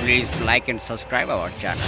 Please like and subscribe our channel.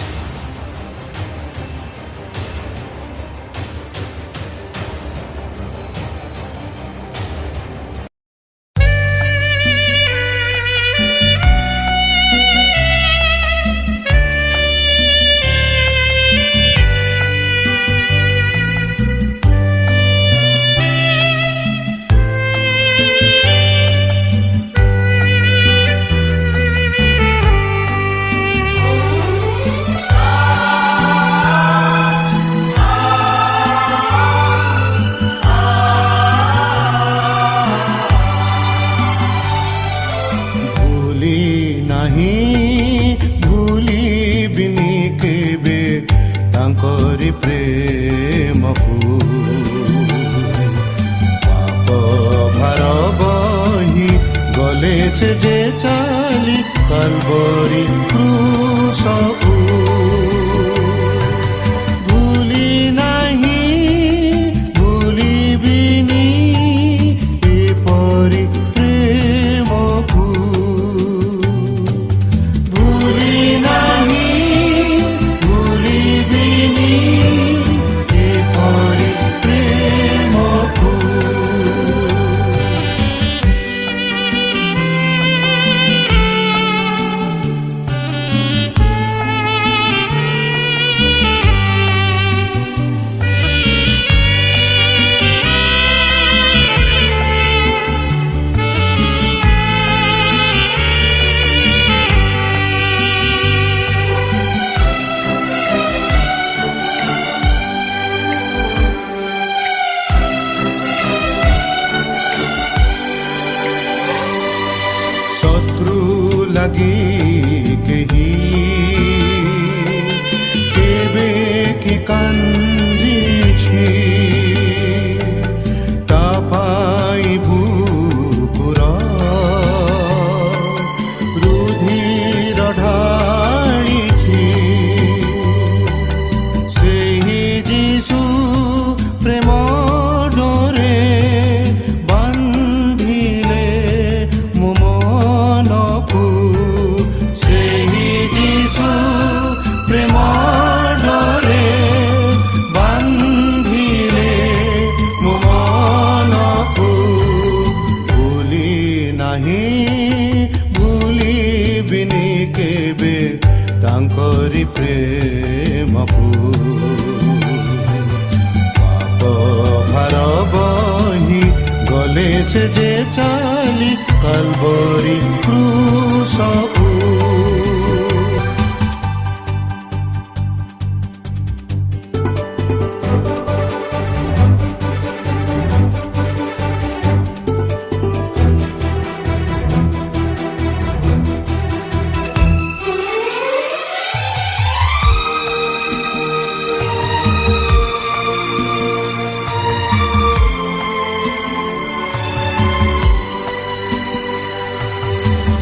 ପ୍ରେମକୁ ପାପ ଭାର ବହି ଗଲେ ସେ ଯେ ଚାଲି କାଲବରୀ କ୍ରୁଶକୁ ଭୁଲି ନାହିଁ ଭୁଲିବିନି ଏପରି ପ୍ରେମକୁ ଭୁଲି ନାହିଁ ଭୁଲିବିନି ଏପରି ପ୍ରେମକୁ লাগি কেহি কেবে কি কান্দিছি তা পাই বুকুর রুধির ঢালিছি ସେହି ଯୀଶୁ ପ୍ରେମ ଡୋରେ ବାନ୍ଧିଲେ ମୋ ମନକୁ ସେହି ଯୀଶୁ ପ୍ରେମ ଡୋରେ ବାନ୍ଧିଲେ ମୋ ମନକୁ ଭୁଲି ନାହିଁ ଭୁଲିବିନି କେବେ ତାଙ୍କରି ପ୍ରେମକୁ ପାପ ଭାର ବହି ଗଲେ ସେ ଯେ ଚାଲି କାଲବରୀ କ୍ରୁଶକୁ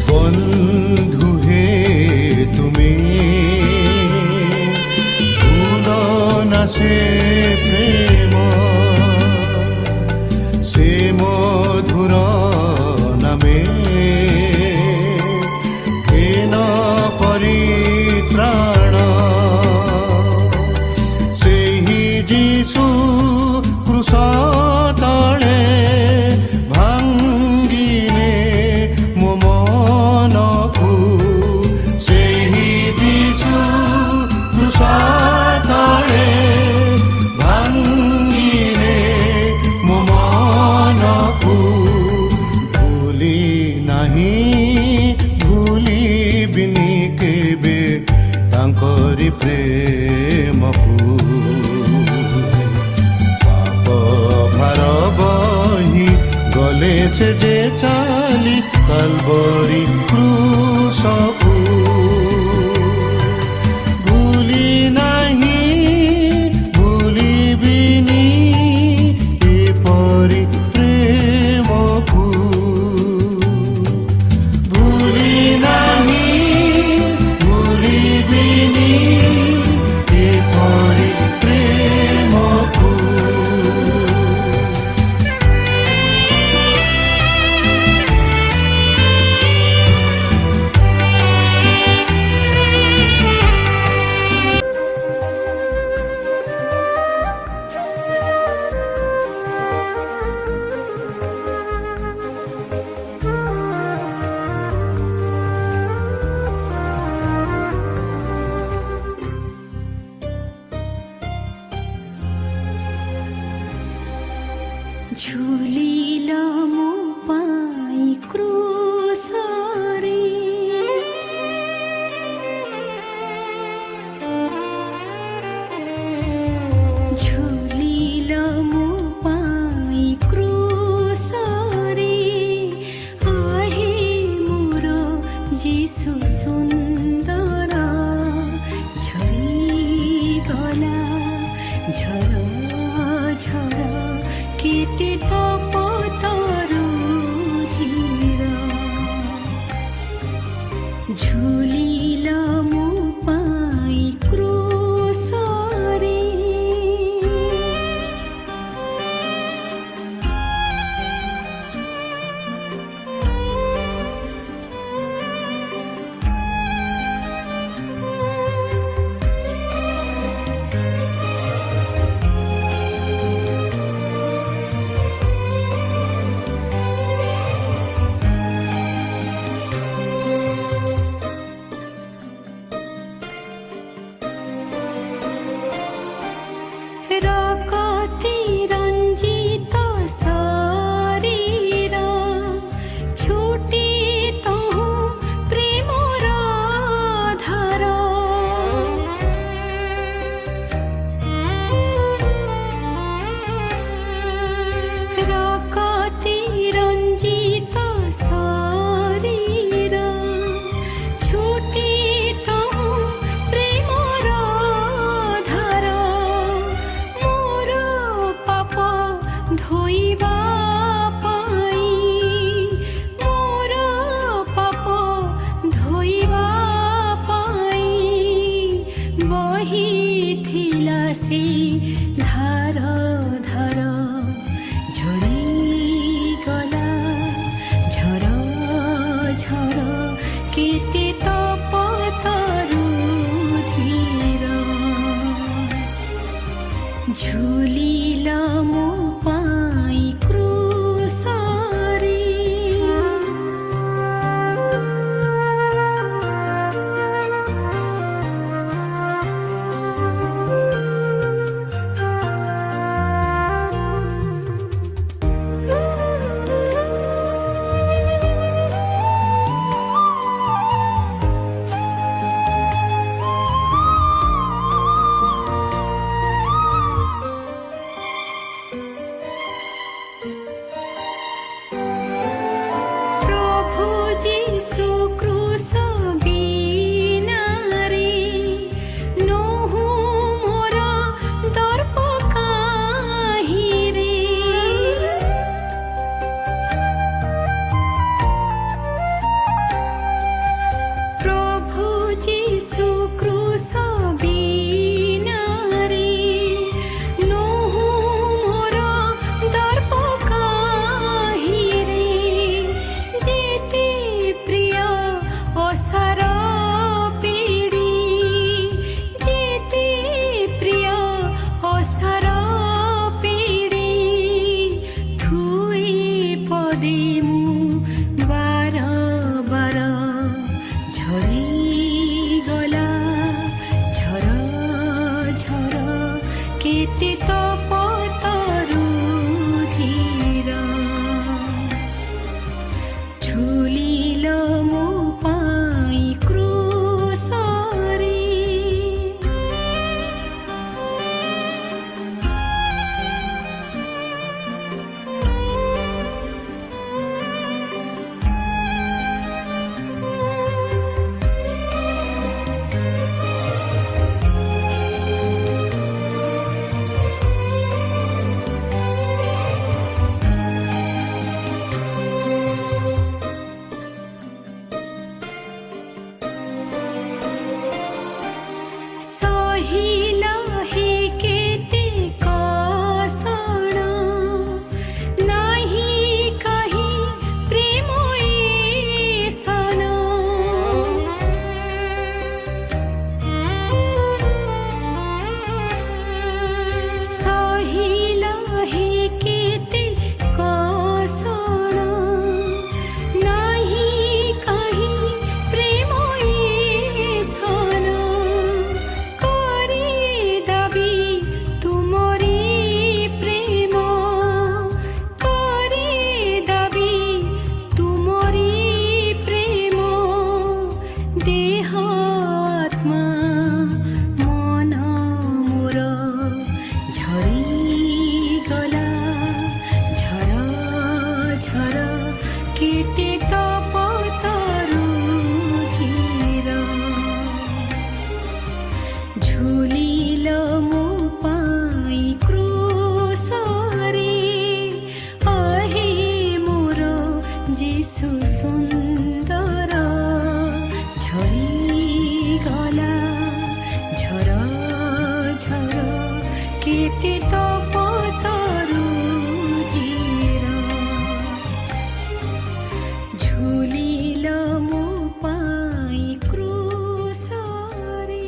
বন্ধু হে তুমি ভুলো না সে প্রেম সে মধুর নামে কেন পরিত্রাণ ସେହି ଯୀଶୁ କ୍ରୁଶ ତଳେ ଭାଙ୍ଗିଲେ ମୋ ମନକୁ ସେହି ଯୀଶୁ କ୍ରୁଶ ତଳେ ଭାଙ୍ଗିଲେ ମୋ ମନକୁ ଭୁଲି ନାହିଁ ଭୁଲିବିନି କେବେ ତାଙ୍କରି ପ୍ରେମକୁ ପାପ ଭାର ବହି ଗଲେ ସେ ଯେ ଚାଲି କାଲବରୀ କ୍ରୁଶକୁ ଭୁଲି ନାହିଁ ଭୁଲିବିନି ଏପରି ପ୍ରେମକୁ ଭୁଲି ନାହିଁ ଭୁଲିବିନି ଏପରି ପ୍ରେମକୁ झुलिल मो पाई क्रुसरे झुलिल मो पाई क्रुसरे आहे मोर जीशु सुन्दर झरिगला झर झर केते तपतरु धीर झुलिल मो पाई क्रुसरे रकती रञ्जित शरीर छुटी तहु प्रेमर धार रकती रञ्जित शरीर छुटी तहु प्रेमर धार मोर पाप धोइबा पाई मोर पाप धोइबा पाई बहिथिला से धार धार झरिगला झर झर केते तपतरु धीर झुलिल मो पाई क्रुसरे प्रभु जीशु क्रूस बिनारे नोहु मोर दर्प काहिरे प्रभु जीशु क्रूस बिनारे नोहु मोर दर्प काहिरे जेते प्रिय असार पीडी जेते प्रिय असार पीडी थुई पदे मु बार बार झरिगला झर झर केते तपतरु धीर झुलिल मो पाई क्रुसरे सहिल हे केते कषण नाही कही प्रेम ऐसन सहिल हे केते कषण नाही कही प्रेम ऐसन करे दाबी ঝুলিল মো পাই ক্রুশরে আহে মোর যিশু সুন্দর ঝরিগলা ঝর ঝর কেতে তপ তরুধীর ঝুলিল মো পাই ক্রুশরে।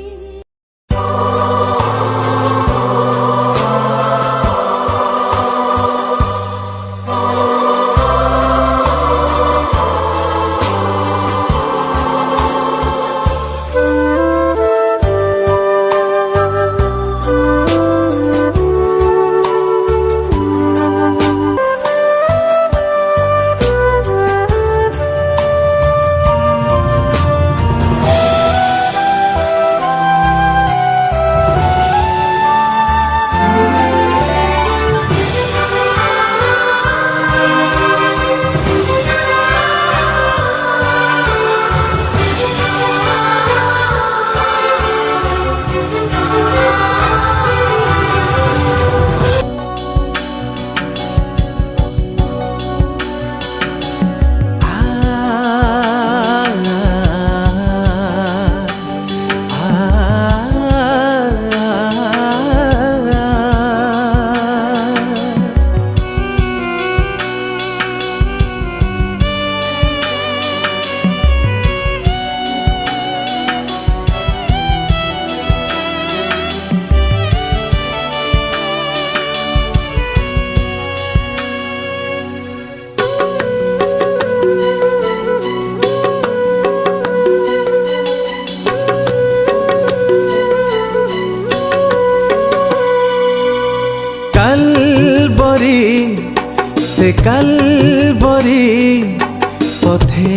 কালবরি সে কালবরি পথে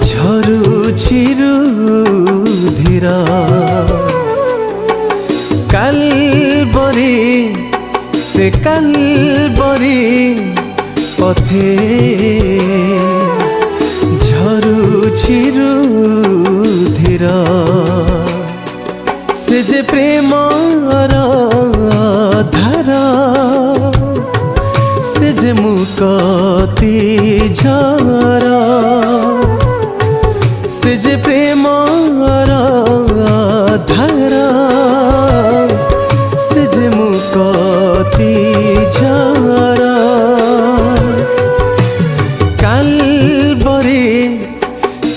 ঝরুছি রুধির কালবরি সে কালবরি পথে ঝরুছি রুধির সে যে প্রেমর ধার সে যে মুকতি ঝর সে যে প্রেমর ধার সে যে মুকতি ঝর কালবরি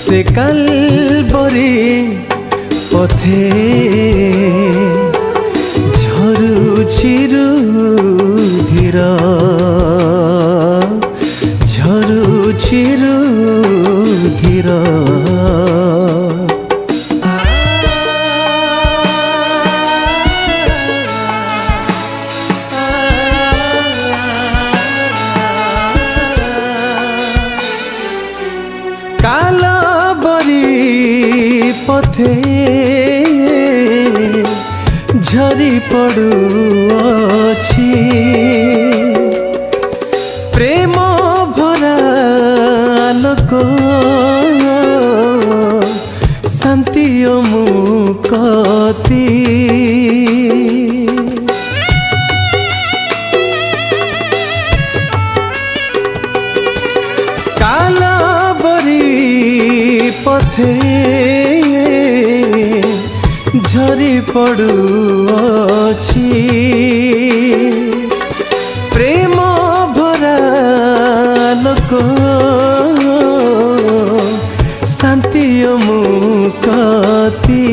সে কালবরি পথে ঝরুছি রুধির ঝরুছি রুধির কালবরি পথে ঝরি পড়ুଅছি প্রেম ভরা লোক শান্তি ও মুকতি কালবরি পথে ঝরি পড়ুଅছি প্রেম ভরা লোক শান্তি ও মুকতি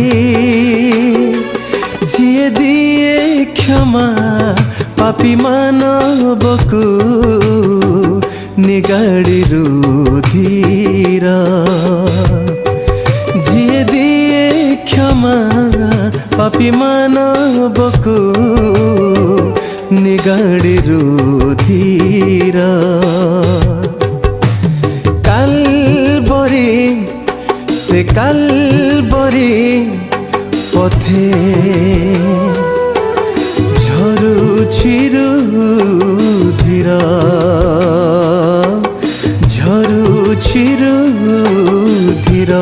ଯିଏ ଦିଏ କ୍ଷମା ପାପୀ ମାନବକୁ ନିଗାଡ଼ି ରୁଧିର ଯିଏ ଦିଏ କ୍ଷମା ପାପୀ ମାନବକୁ ନିଗାଡ଼ି ରୁଧିର କାଲବରି ସେ କାଲବରି পথে ঝরুছি রুধির ঝরুছি রুধির